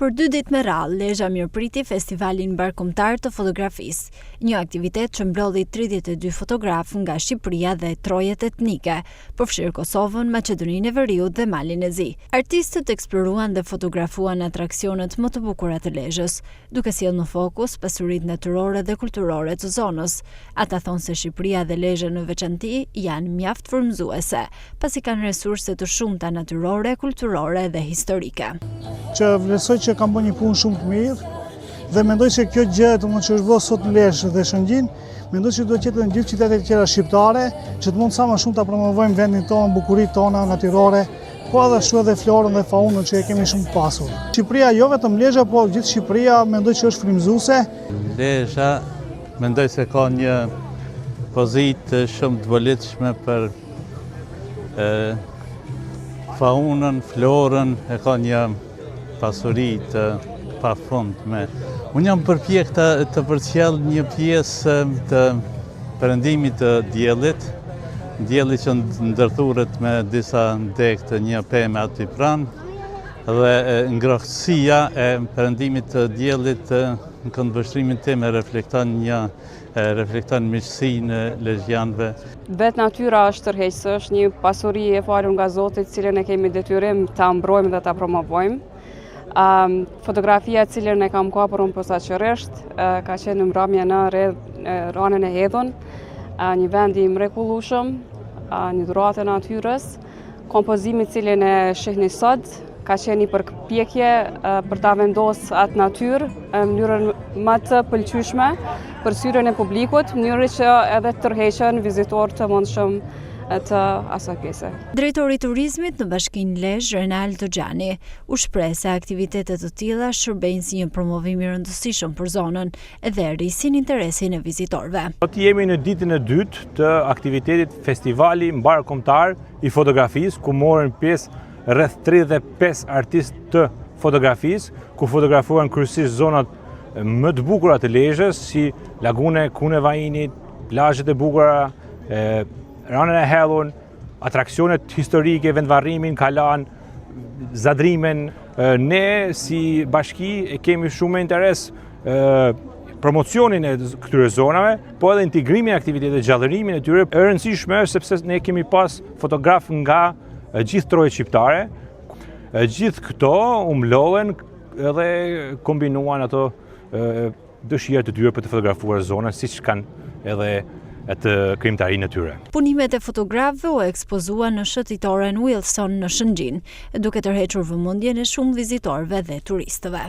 Për 2 ditë me radhë, Lezhë mirëpriti festivalin mbarkombëtar të fotografisë, një aktivitet që mblodhi 32 fotografë nga Shqipëria dhe trojet etnike, përfshirë Kosovën, Maqedoninë e Veriut dhe Malin e Zi. Artistët eksploruan dhe fotografuan atraksionet më të bukura të Lezhës, duke sjellë në fokus pasuritë natyrore dhe kulturore të zonës. Ata thonë se Shqipëria dhe Lezhë në veçanti janë mjaft frymëzuese, pasi kanë resurse të shumta natyrore, kulturore dhe historike. Që vlerësoj që kam bërë një punë shumë të mirë dhe mendoj se kjo gjë që është bërë sot në Lezhë dhe Shëngjin, mendoj se duhet qetë në gjithë qytetet tjera shqiptare, që të mund sa më shumë ta promovojmë vendin tonë, bukuritë tona natyrore, po ashtu edhe florën dhe faunën që e kemi shumë të pasur. Shqipëria jo vetëm Lezhë, po gjithë Shqipëria mendoj që është frymëzuese. Lezhë mendoj se ka një pozitë shumë të volitshme për faunën, florën, e ka një pasuri të pafundme. Unë jam përpjek të përcjell një pjesë të perëndimit të diellit, dielli që ndërthuret me disa degë të një peme aty pranë, dhe ngrohtësia e perëndimit të diellit në këndvështrimin tim reflekton miqësinë e lezhjanëve. Vetë natyra është tërheqëse, është një pasuri e falur nga Zoti, cilën e kemi detyrim ta mbrojmë dhe ta promovojmë. Fotografia cilën e kam kapur unë posaçërisht ka qenë në mbrëmje në Ranën e Hedhun, një vend i mrekullueshëm, një dhuratë e natyrës. Kompozimi cilën e shihni sot ka qenë një përpjekje për ta vendosur atë natyrë në mënyrën më të pëlqyeshme për syrin e publikut, në mënyrë që edhe të tërheqen vizitorë të mundshëm të asaj pjese. Drejtori i turizmit në Bashkinë Lezhë, Renaldo Gjani, u shpreh se aktivitetet të tilla shërbejnë si një promovim i rëndësishëm për zonën dhe rrisin interesin e vizitorëve. Sot jemi në ditën e dytë të aktivitetit Festivali Mbarkombëtar i Fotografisë, ku morën pjesë rreth 35 artistë të fotografisë, ku fotografuan kryesisht zonat më të bukura të Lezhës, si lagune Kune Vajinit, plazhet e bukura, Ranën e Hedhun, atraksionet historike, vendvarrimin, Kalan, Zadrimen. Ne si bashki e kemi shumë interes promocionin e këtyre zonave, po edhe integrimin e aktivitetet, gjallërimin e tyre. E rëndësishme është sepse ne kemi pas fotograf nga gjithë trojet shqiptare. Gjithë këto u mlodhen edhe kombinuan ato dëshirat e tyre për të fotografuar zonën, siç kanë edhe të krijimtarinë e tyre. Punimet e fotografëve u ekspozuan në shëtitoren Wilson në Shëngjin, duke tërhequr vëmendjen e shumë vizitorëve dhe turistëve.